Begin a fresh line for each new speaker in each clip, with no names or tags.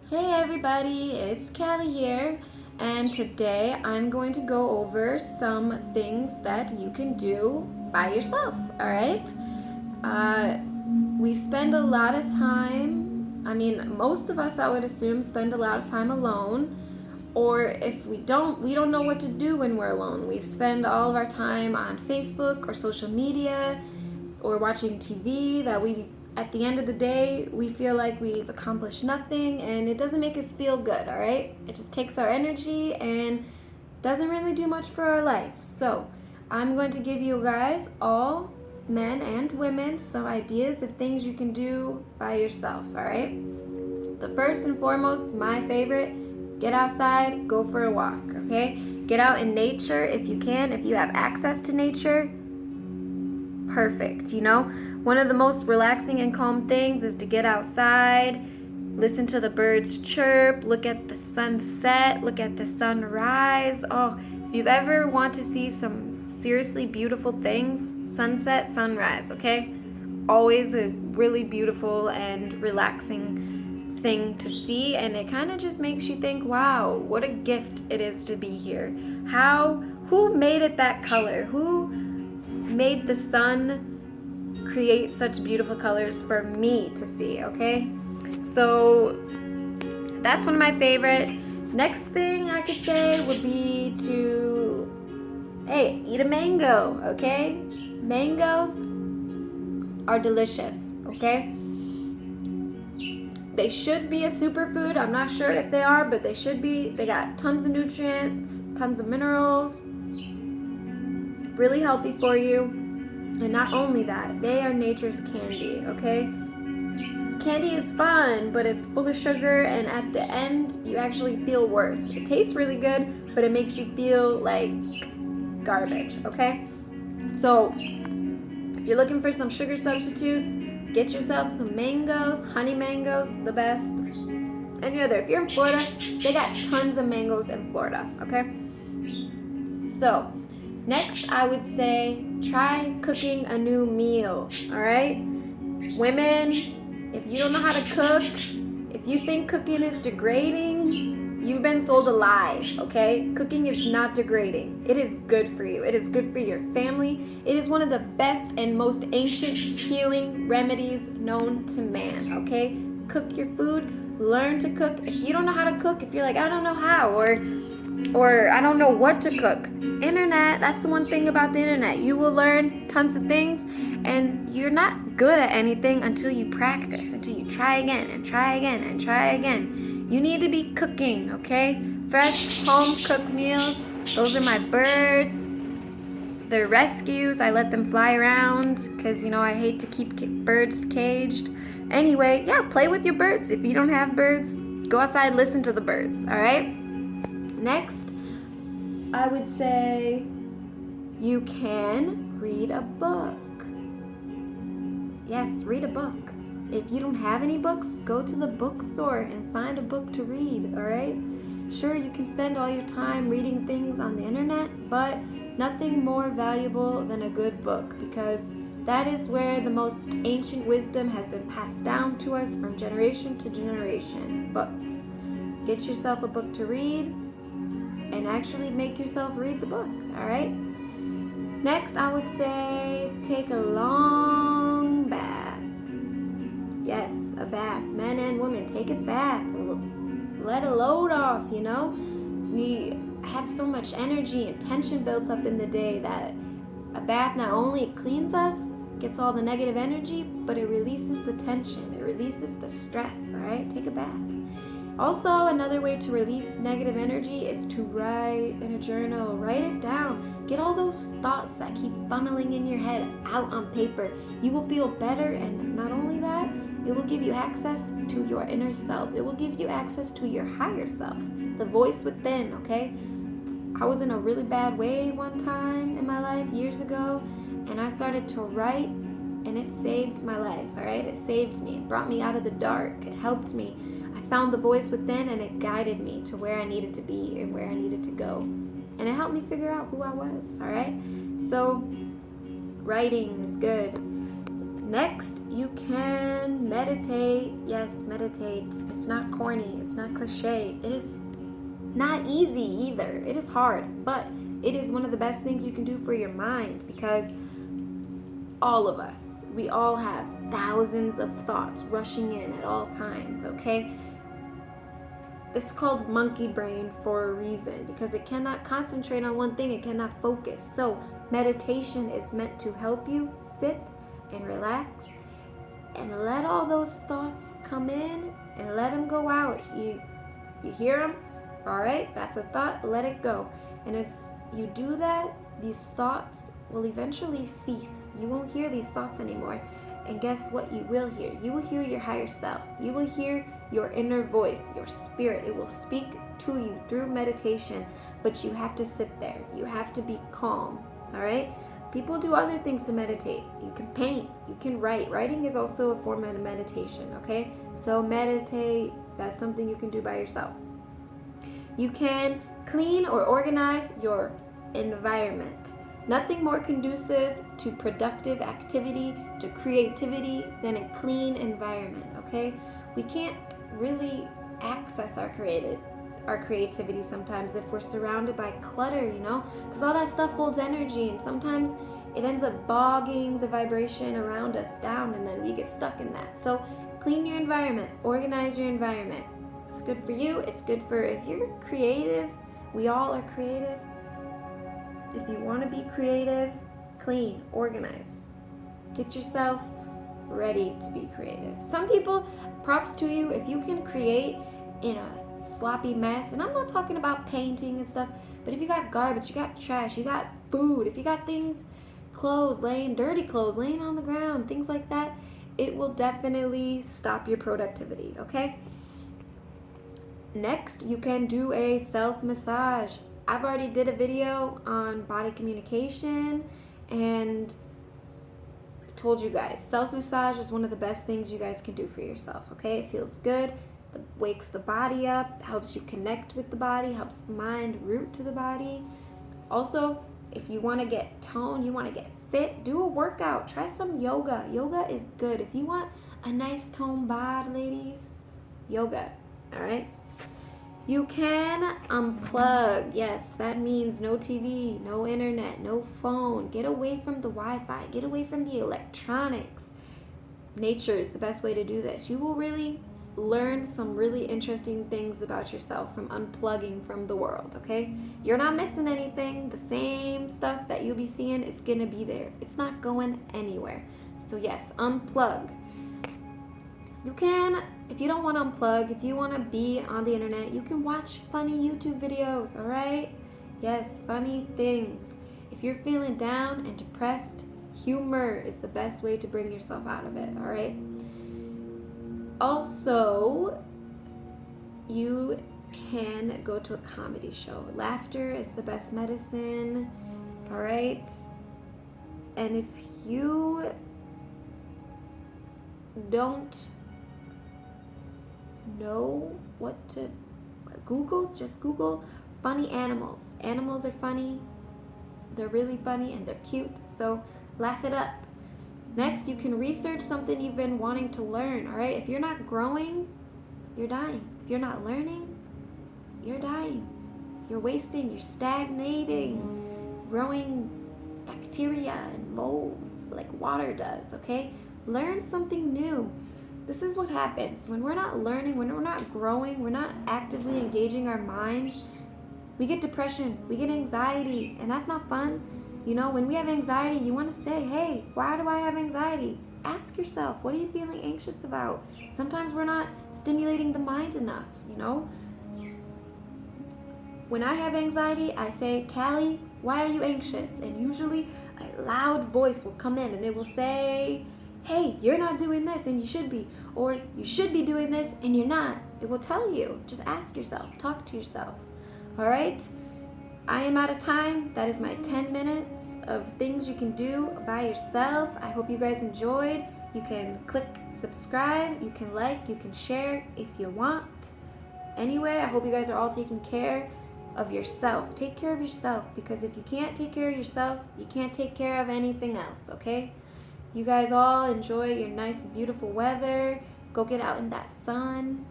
Hey everybody, it's Callie here, and today I'm going to go over some things that you can do by yourself, alright? Uh, we spend a lot of time, most of us, I would assume, spend a lot of time alone, or if we don't know what to do when we're alone. We spend all of our time on Facebook or social media or watching TV that we at the end of the day we feel like we've accomplished nothing, and it doesn't make us feel good, all right? It just takes our energy and doesn't really do much for our life. So I'm going to give you guys, all men and women, some ideas of things you can do by yourself, all right? The first and foremost, my favorite, get outside, go for a walk, okay? Get out in nature if you can. If you have access to nature, perfect. One of the most relaxing and calm things is to get outside, listen to the birds chirp, look at the sunset, look at the sunrise. Oh, if you've ever want to see some seriously beautiful things, sunset, sunrise, okay? Always a really beautiful and relaxing thing to see, and it kind of just makes you think, wow, what a gift it is to be here. Who made it that color? Who made the sun create such beautiful colors for me to see, okay? So that's one of my favorite. Next thing I could say would be to, hey, eat a mango, okay? Mangoes are delicious, okay? They should be a superfood. I'm not sure if they are, but they should be. They got tons of nutrients, tons of minerals, really healthy for you. And not only that, they are nature's candy, okay? Candy is fun, but it's full of sugar, and at the end, you actually feel worse. It tastes really good, but it makes you feel like garbage, okay? So, if you're looking for some sugar substitutes, get yourself some mangoes, honey mangoes, the best. Any other. If you're in Florida, they got tons of mangoes in Florida, okay? So, next, I would say try cooking a new meal, all right? Women, if you don't know how to cook, if you think cooking is degrading, you've been sold a lie, okay? Cooking is not degrading. It is good for you. It is good for your family. It is one of the best and most ancient healing remedies known to man, okay? Cook your food, learn to cook. If you don't know how to cook, if you're like, I don't know how, or I don't know what to cook, internet, that's the one thing about the internet. You will learn tons of things, and you're not good at anything until you practice, until you try again and try again and try again. You need to be cooking, okay? Fresh, home-cooked meals. Those are my birds. They're rescues. I let them fly around because, I hate to keep birds caged. Anyway, yeah, play with your birds. If you don't have birds, go outside, listen to the birds, all right? Next, I would say you can read a book. Yes, read a book. If you don't have any books, go to the bookstore and find a book to read, all right? Sure, you can spend all your time reading things on the internet, but nothing more valuable than a good book, because that is where the most ancient wisdom has been passed down to us from generation to generation. Books. Get yourself a book to read and actually make yourself read the book, all right? Next, I would say take a long bath. Yes, a bath. Men and women, take a bath. Let a load off, We have so much energy and tension built up in the day that a bath not only cleans us, gets all the negative energy, but it releases the tension. It releases the stress, all right? Take a bath. Also, another way to release negative energy is to write in a journal. Write it down. Get all those thoughts that keep funneling in your head out on paper. You will feel better, and not only that, it will give you access to your inner self. It will give you access to your higher self, the voice within, okay? I was in a really bad way one time in my life years ago, and I started to write, and it saved my life, all right? It saved me. It brought me out of the dark. It helped me. Found the voice within, and it guided me to where I needed to be and where I needed to go, and it helped me figure out who I was, all right? So writing is good. Next, you can meditate. Yes, meditate. It's not corny. It's not cliche. It is not easy either. It is hard, but it is one of the best things you can do for your mind, because all of us, we all have thousands of thoughts rushing in at all times, okay? It's called monkey brain for a reason, because it cannot concentrate on one thing. It cannot focus. So meditation is meant to help you sit and relax and let all those thoughts come in and let them go out. You hear them? All right, that's a thought. Let it go. And as you do that, these thoughts will eventually cease. You won't hear these thoughts anymore. And guess what you will hear? You will hear your higher self. You will hear your inner voice, your spirit. It will speak to you through meditation, but you have to sit there. You have to be calm, all right? People do other things to meditate. You can paint, you can write. Writing is also a form of meditation, okay? So meditate, that's something you can do by yourself. You can clean or organize your environment. Nothing more conducive to productive activity, to creativity, than a clean environment, okay? We can't really access our creativity sometimes if we're surrounded by clutter, because all that stuff holds energy, and sometimes it ends up bogging the vibration around us down, and then we get stuck in that. So clean your environment, organize your environment. It's good for you. It's good for, if you're creative, we all are creative. If you want to be creative, clean, organize. Get yourself ready to be creative. Some people, props to you if you can create in a sloppy mess. And I'm not talking about painting and stuff, but if you got garbage, you got trash, you got food, if you got things, dirty clothes laying on the ground, things like that, it will definitely stop your productivity, okay? Next, you can do a self-massage. I've already did a video on body communication and told you guys, self-massage is one of the best things you guys can do for yourself, okay? It feels good, it wakes the body up, helps you connect with the body, helps the mind root to the body. Also, if you want to get toned, you want to get fit, do a workout. Try some yoga. Yoga is good. If you want a nice toned bod, ladies, yoga, all right? You can unplug. Yes, that means no TV, no internet, no phone. Get away from the Wi-Fi. Get away from the electronics. Nature is the best way to do this. You will really learn some really interesting things about yourself from unplugging from the world, okay? You're not missing anything. The same stuff that you'll be seeing is going to be there. It's not going anywhere. So yes, unplug. You can, if you don't want to unplug, if you want to be on the internet, you can watch funny YouTube videos, all right? Yes, funny things. If you're feeling down and depressed, humor is the best way to bring yourself out of it, all right? Also, you can go to a comedy show. Laughter is the best medicine, all right? And if you don't know what to Google, just Google funny animals. Animals are funny. They're really funny and they're cute, so laugh it up. Next, you can research something you've been wanting to learn, all right? If you're not growing, you're dying. If you're not learning, you're dying. You're wasting, you're stagnating, growing bacteria and molds like water does, okay? Learn something new. This is what happens. When we're not learning, when we're not growing, we're not actively engaging our mind, we get depression, we get anxiety, and that's not fun. When we have anxiety, you want to say, hey, why do I have anxiety? Ask yourself, what are you feeling anxious about? Sometimes we're not stimulating the mind enough, When I have anxiety, I say, Callie, why are you anxious? And usually a loud voice will come in and it will say, hey, you're not doing this and you should be. Or you should be doing this and you're not. It will tell you. Just ask yourself. Talk to yourself. All right? I am out of time. That is my 10 minutes of things you can do by yourself. I hope you guys enjoyed. You can click subscribe. You can like. You can share if you want. Anyway, I hope you guys are all taking care of yourself. Take care of yourself, because if you can't take care of yourself, you can't take care of anything else, okay? You guys all enjoy your nice, beautiful weather. Go get out in that sun.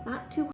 Not too